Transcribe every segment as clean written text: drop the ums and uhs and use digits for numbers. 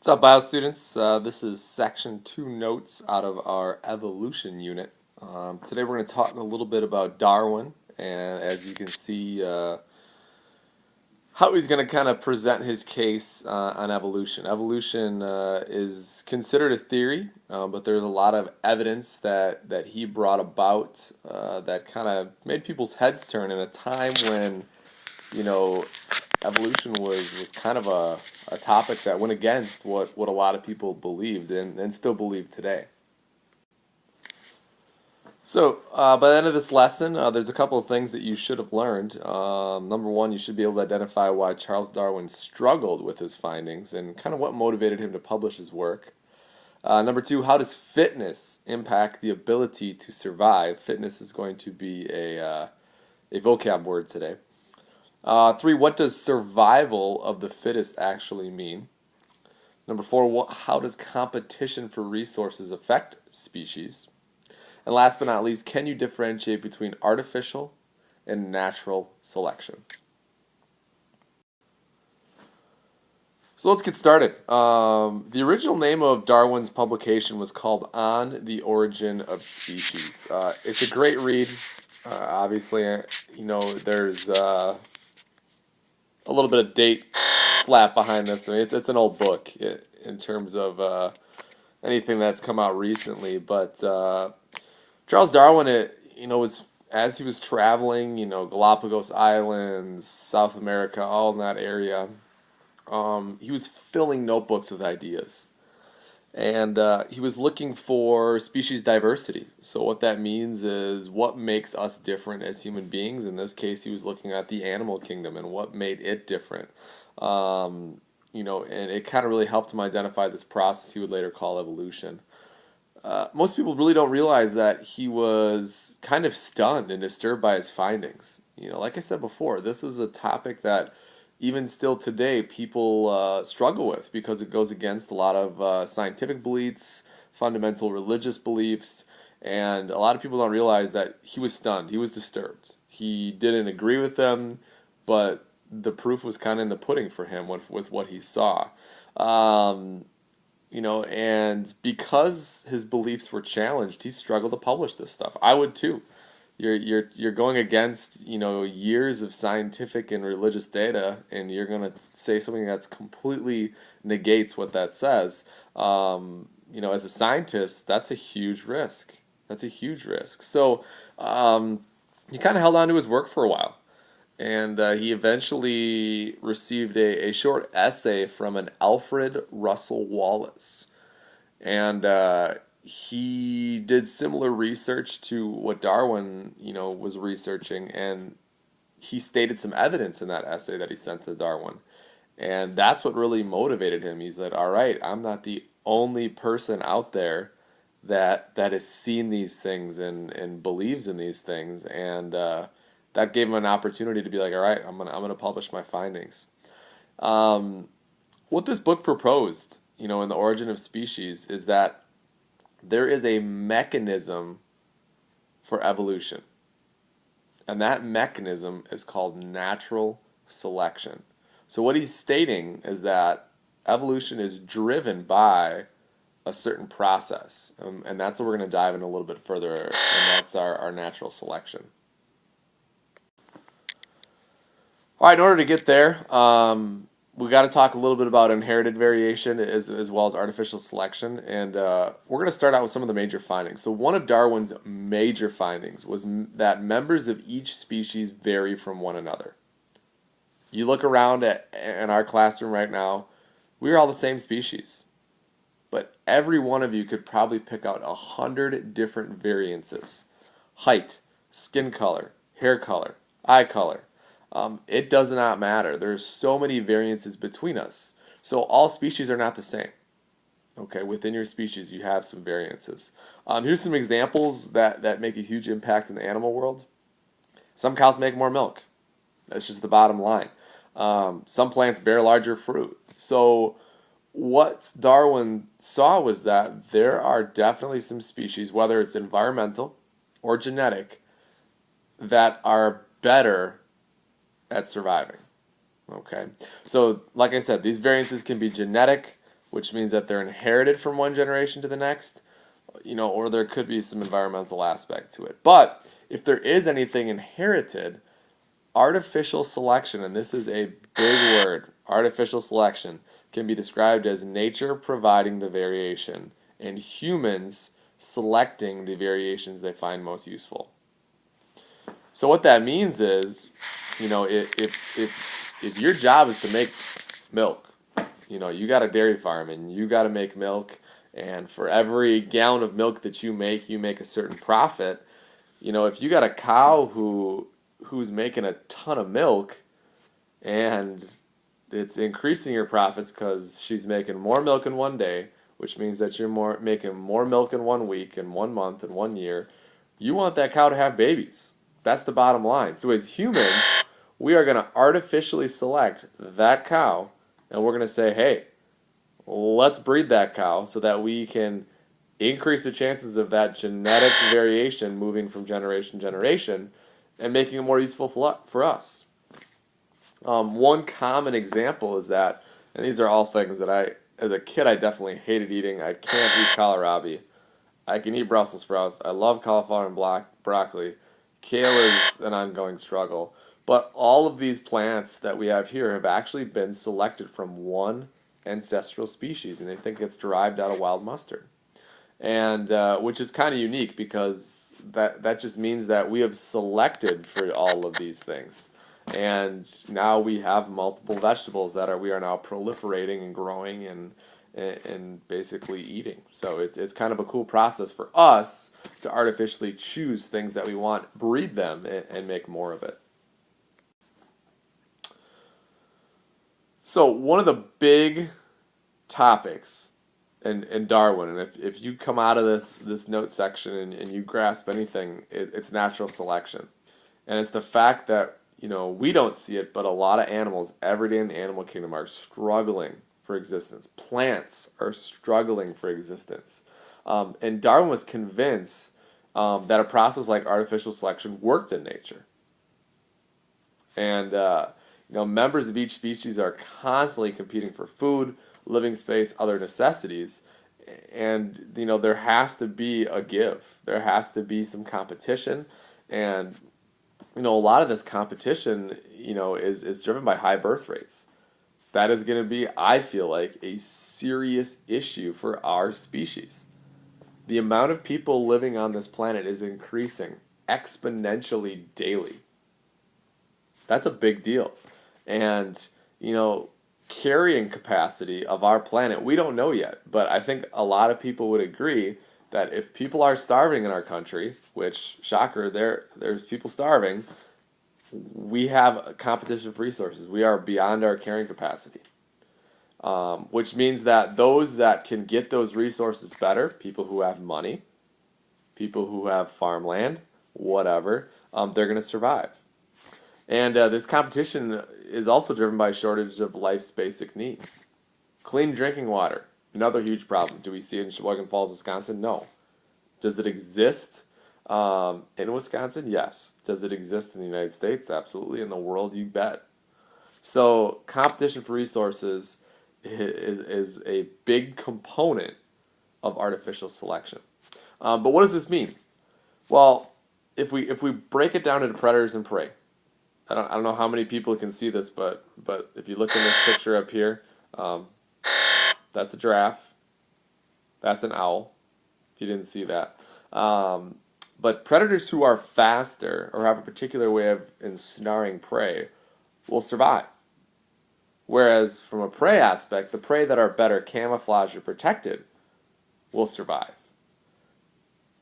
What's up, bio students? This is section 2 notes out of our evolution unit. Today we're going to talk a little bit about Darwin, and as you can see, how he's going to kind of present his case on evolution. Evolution is considered a theory, but there's a lot of evidence that he brought about that kind of made people's heads turn in a time when, you know, evolution was kind of a topic that went against what a lot of people believed and still believe today. So, by the end of this lesson, there's a couple of things that you should have learned. Number one, you should be able to identify why Charles Darwin struggled with his findings and kind of what motivated him to publish his work. Number two, how does fitness impact the ability to survive? Fitness is going to be a vocab word today. Three, what does survival of the fittest actually mean? Number four, how does competition for resources affect species? And last but not least, can you differentiate between artificial and natural selection? So let's get started. The original name of Darwin's publication was called On the Origin of Species. It's a great read. Obviously, there's a little bit of date slap behind this. I mean, it's an old book in terms of anything that's come out recently. But Charles Darwin, was as he was traveling, Galapagos Islands, South America, all in that area. He was filling notebooks with ideas. And he was looking for species diversity. So what that means is what makes us different as human beings. In this case, he was looking at the animal kingdom and what made it different. And it kind of really helped him identify this process he would later call evolution. Most people really don't realize that he was kind of stunned and disturbed by his findings. Like I said before, this is a topic that even still today, people struggle with because it goes against a lot of scientific beliefs, fundamental religious beliefs, and a lot of people don't realize that he was stunned. He was disturbed. He didn't agree with them, but the proof was kind of in the pudding for him with what he saw. And because his beliefs were challenged, he struggled to publish this stuff. I would too. You're going against years of scientific and religious data, and you're going to say something that's completely negates what that says. As a scientist, that's a huge risk. That's a huge risk. So he kind of held on to his work for a while, and he eventually received a short essay from an Alfred Russel Wallace, and he did similar research to what Darwin, was researching, and he stated some evidence in that essay that he sent to Darwin. And that's what really motivated him. He said, all right, I'm not the only person out there that has seen these things and believes in these things. And that gave him an opportunity to be like, all right, I'm gonna publish my findings. What this book proposed, in the origin of species, is that there is a mechanism for evolution. And that mechanism is called natural selection. So what he's stating is that evolution is driven by a certain process. And that's what we're going to dive in a little bit further, and that's our natural selection. All right, in order to get there, we got to talk a little bit about inherited variation as well as artificial selection, and we're going to start out with some of the major findings. So one of Darwin's major findings was that members of each species vary from one another. You look around in our classroom right now, we're all the same species, but every one of you could probably pick out 100 different variances: height, skin color, hair color, eye color. It does not matter. There's so many variances between us. So all species are not the same. Okay, within your species you have some variances. Here's some examples that make a huge impact in the animal world. Some cows make more milk. That's just the bottom line. Some plants bear larger fruit. So what Darwin saw was that there are definitely some species, whether it's environmental or genetic, that are better at surviving. Okay, so like I said, these variances can be genetic, which means that they're inherited from one generation to the next, or there could be some environmental aspect to it. But if there is anything inherited, artificial selection, and this is a big word, artificial selection, can be described as nature providing the variation and humans selecting the variations they find most useful. So what that means is, if your job is to make milk, you got a dairy farm and you got to make milk, and for every gallon of milk that you make a certain profit. If you got a cow who's making a ton of milk and it's increasing your profits because she's making more milk in one day, which means that you're making more milk in 1 week, in 1 month, in 1 year. You want that cow to have babies. That's the bottom line. So as humans, we are going to artificially select that cow, and we're going to say, hey, let's breed that cow so that we can increase the chances of that genetic variation moving from generation to generation and making it more useful for us. One common example is that, and these are all things that as a kid, I definitely hated eating. I can't eat kohlrabi. I can eat Brussels sprouts. I love cauliflower and broccoli. Kale is an ongoing struggle. But all of these plants that we have here have actually been selected from one ancestral species, and they think it's derived out of wild mustard. And which is kind of unique because that just means that we have selected for all of these things. And now we have multiple vegetables that we are now proliferating and growing and basically eating. So it's kind of a cool process for us to artificially choose things that we want, breed them, and make more of it. So one of the big topics in Darwin, and if you come out of this note section and you grasp anything, it's natural selection. And it's the fact that, we don't see it, but a lot of animals every day in the animal kingdom are struggling for existence. Plants are struggling for existence. And Darwin was convinced that a process like artificial selection worked in nature. And, members of each species are constantly competing for food, living space, other necessities. And, there has to be a give. There has to be some competition. And, a lot of this competition, is driven by high birth rates. That is going to be, I feel like, a serious issue for our species. The amount of people living on this planet is increasing exponentially daily. That's a big deal. And, carrying capacity of our planet, we don't know yet. But I think a lot of people would agree that if people are starving in our country, which, shocker, there's people starving, we have a competition for resources. We are beyond our carrying capacity. Which means that those that can get those resources better, people who have money, people who have farmland, whatever, they're going to survive. And this competition is also driven by a shortage of life's basic needs. Clean drinking water, another huge problem. Do we see it in Sheboygan Falls, Wisconsin? No. Does it exist in Wisconsin? Yes. Does it exist in the United States? Absolutely. In the world, you bet. So competition for resources is a big component of artificial selection. But what does this mean? Well, if we break it down into predators and prey, I don't know how many people can see this, but if you look in this picture up here, that's a giraffe. That's an owl. If you didn't see that. But predators who are faster or have a particular way of ensnaring prey will survive. Whereas from a prey aspect, the prey that are better camouflaged or protected will survive.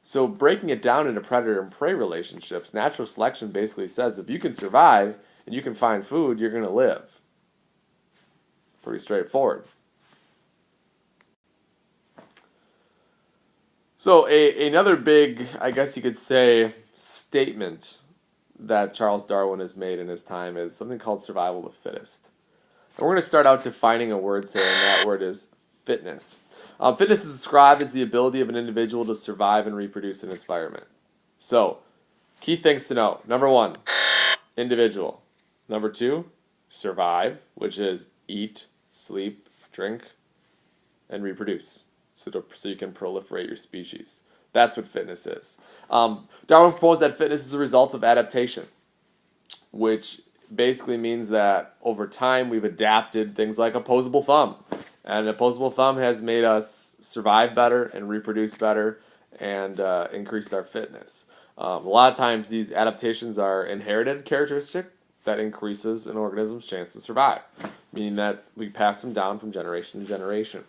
So breaking it down into predator and prey relationships, natural selection basically says if you can survive and you can find food, you're going to live. Pretty straightforward. So another big, I guess you could say, statement that Charles Darwin has made in his time is something called survival of the fittest. And we're going to start out defining a word, saying that word is fitness. Fitness is described as the ability of an individual to survive and reproduce in its environment. So, key things to know. Number 1, individual. Number 2, survive, which is eat, sleep, drink. and reproduce, so you can proliferate your species. That's what fitness is. Darwin proposed that fitness is a result of adaptation, which basically means that over time we've adapted things like opposable thumb. And opposable thumb has made us survive better and reproduce better and increased our fitness. A lot of times these adaptations are inherited characteristic that increases an organism's chance to survive, meaning that we pass them down from generation to generation.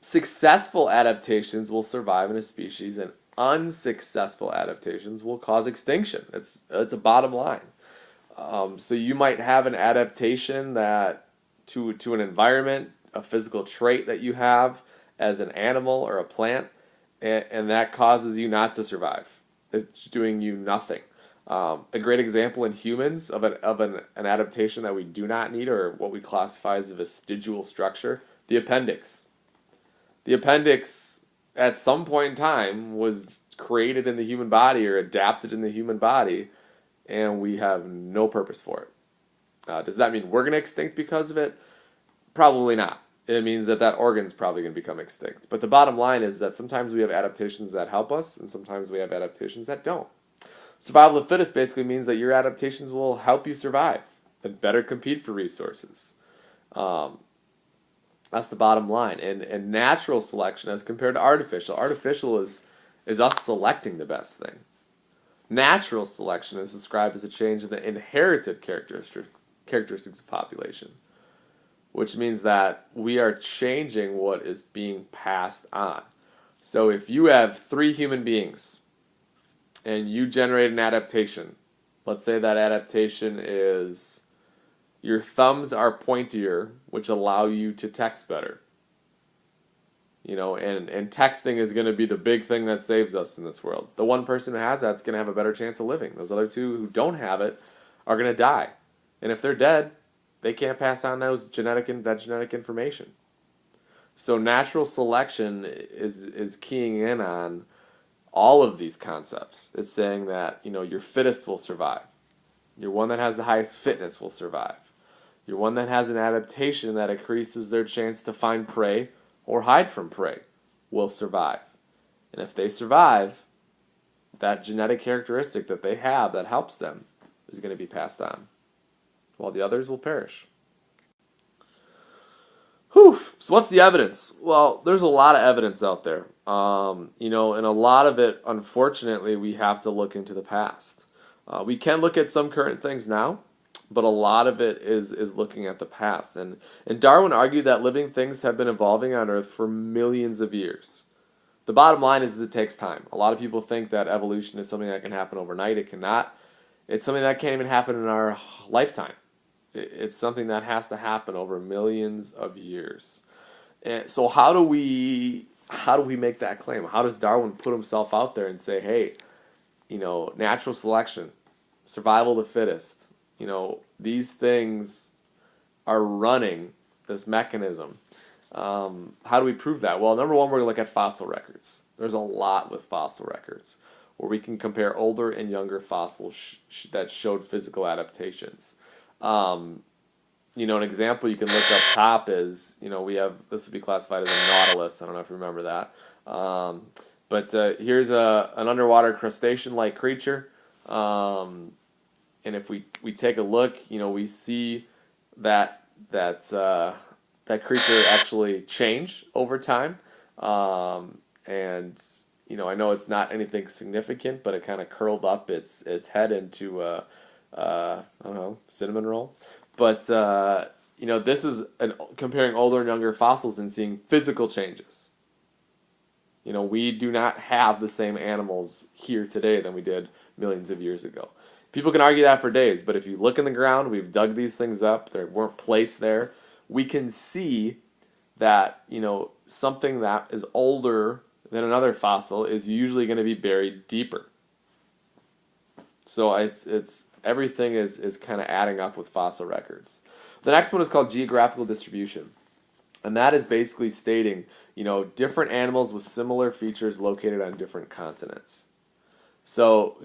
Successful adaptations will survive in a species, and unsuccessful adaptations will cause extinction. It's a bottom line. So you might have an adaptation that to an environment, a physical trait that you have as an animal or a plant, and that causes you not to survive. It's doing you nothing. A great example in humans of an adaptation that we do not need, or what we classify as a vestigial structure, the appendix. The appendix, at some point in time, was created in the human body or adapted in the human body, and we have no purpose for it. Does that mean we're going to extinct because of it? Probably not. It means that organ's probably going to become extinct. But the bottom line is that sometimes we have adaptations that help us, and sometimes we have adaptations that don't. Survival of the fittest basically means that your adaptations will help you survive and better compete for resources. That's the bottom line. And natural selection as compared to artificial. Artificial is us selecting the best thing. Natural selection is described as a change in the inherited characteristics of population, which means that we are changing what is being passed on. So if you have 3 human beings and you generate an adaptation, let's say that adaptation is your thumbs are pointier, which allow you to text better. And texting is going to be the big thing that saves us in this world. The one person who has that's going to have a better chance of living. Those other 2 who don't have it are going to die. And if they're dead, they can't pass on that genetic information. So natural selection is keying in on all of these concepts. It's saying that, your fittest will survive. Your one that has the highest fitness will survive. Your one that has an adaptation that increases their chance to find prey or hide from prey will survive. And if they survive, that genetic characteristic that they have that helps them is going to be passed on, while the others will perish. Whew. So what's the evidence? Well, there's a lot of evidence out there. And a lot of it, unfortunately, we have to look into the past. We can look at some current things now, but a lot of it is looking at the past. And Darwin argued that living things have been evolving on Earth for millions of years. The bottom line is it takes time. A lot of people think that evolution is something that can happen overnight. It cannot. It's something that can't even happen in our lifetime. It's something that has to happen over millions of years. And so how do we make that claim? How does Darwin put himself out there and say, hey, natural selection, survival of the fittest, these things are running this mechanism. How do we prove that? Well, number one, we're going to look at fossil records. There's a lot with fossil records where we can compare older and younger fossils that showed physical adaptations. An example you can look up top is, we have, this would be classified as a nautilus. I don't know if you remember that. But here's an underwater crustacean-like creature. And if we take a look, we see that creature actually change over time. I know it's not anything significant, but it kind of curled up its head into I don't know, cinnamon roll. But this is comparing older and younger fossils and seeing physical changes. We do not have the same animals here today than we did millions of years ago. People can argue that for days, but if you look in the ground, we've dug these things up, they weren't placed there, we can see that, something that is older than another fossil is usually going to be buried deeper. So it's everything is kind of adding up with fossil records. The next one is called geographical distribution. And that is basically stating, different animals with similar features located on different continents. So,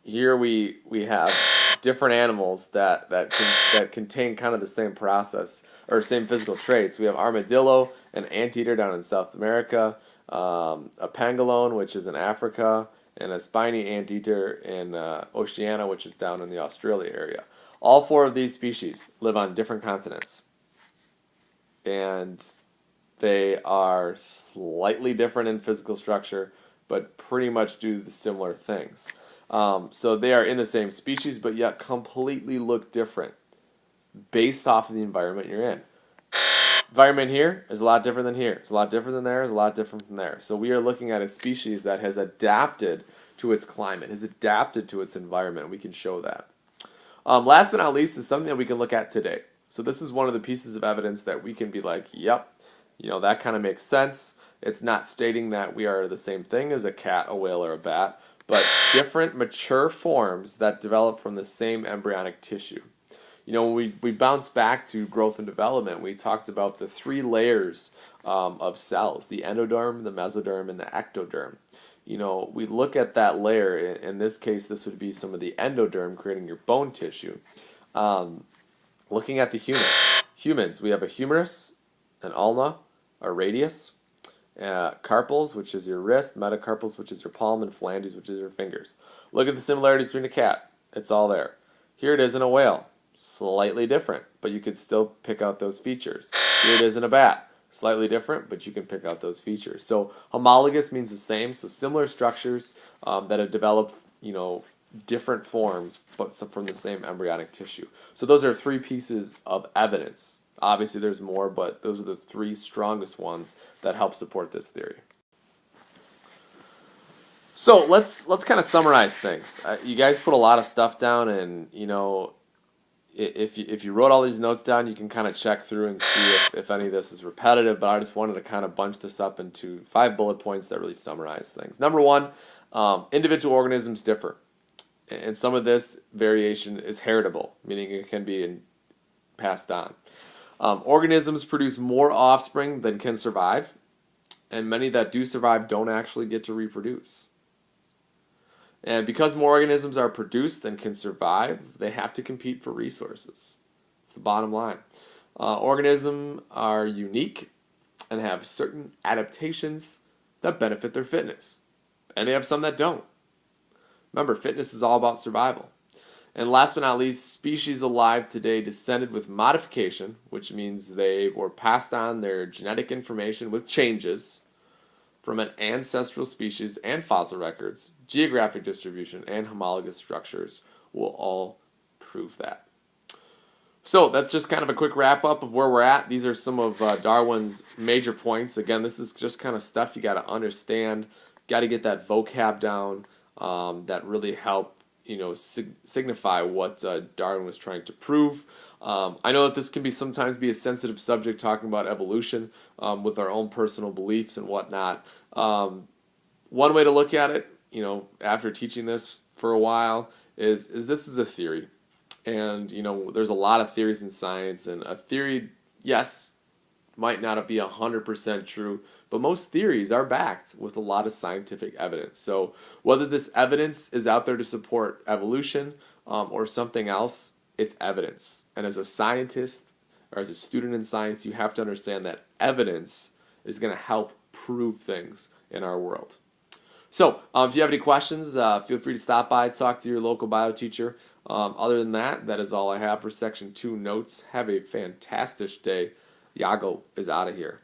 here we have different animals that contain kind of the same process or same physical traits. We have armadillo, an anteater down in South America, a pangolin, which is in Africa, and a spiny anteater in Oceania, which is down in the Australia area. All four of these species live on different continents, and they are slightly different in physical structure, but pretty much do the similar things. So they are in the same species, but yet completely look different based off of the environment you're in. Environment here is a lot different than here. It's a lot different than there. It's a lot different from there. So we are looking at a species that has adapted to its climate, has adapted to its environment. We can show that. Last but not least is something that we can look at today. So this is one of the pieces of evidence that we can be like, yep, that kind of makes sense. It's not stating that we are the same thing as a cat, a whale, or a bat, but different mature forms that develop from the same embryonic tissue. When we bounce back to growth and development, we talked about the three layers of cells, the endoderm, the mesoderm, and the ectoderm. We look at that layer. In this case, this would be some of the endoderm creating your bone tissue. Looking at the humans, we have a humerus, an ulna, a radius, carpals, which is your wrist, metacarpals, which is your palm, and phalanges, which is your fingers. Look at the similarities between a cat. It's all there. Here it is in a whale. Slightly different, but you could still pick out those features. Here it is in a bat. Slightly different, but you can pick out those features. So homologous means the same, so similar structures that have developed, different forms, but from the same embryonic tissue. So those are three pieces of evidence. Obviously there's more, but those are the three strongest ones that help support this theory. So let's kind of summarize things. You guys put a lot of stuff down, and if you wrote all these notes down, you can kind of check through and see if any of this is repetitive, but I just wanted to kind of bunch this up into 5 bullet points that really summarize things. Number 1, individual organisms differ, and some of this variation is heritable, meaning it can be passed on. Organisms produce more offspring than can survive, and many that do survive don't actually get to reproduce. And because more organisms are produced than can survive, they have to compete for resources. It's the bottom line. Organisms are unique and have certain adaptations that benefit their fitness. And they have some that don't. Remember, fitness is all about survival. And last but not least, species alive today descended with modification, which means they were passed on their genetic information with changes from an ancestral species, and fossil records, geographic distribution, and homologous structures will all prove that. So that's just kind of a quick wrap up of where we're at. These are some of Darwin's major points. Again, this is just kind of stuff you got to understand, got to get that vocab down that really help signify what Darwin was trying to prove. I know that this can sometimes be a sensitive subject, talking about evolution with our own personal beliefs and whatnot. One way to look at it, after teaching this for a while, is this is a theory. And, there's a lot of theories in science, and a theory, yes, might not be 100% true, but most theories are backed with a lot of scientific evidence. So whether this evidence is out there to support evolution or something else, it's evidence. And as a scientist or as a student in science, you have to understand that evidence is going to help prove things in our world. So if you have any questions, feel free to stop by, talk to your local bio teacher. Other than that, that is all I have for Section 2 notes. Have a fantastic day. Yago is out of here.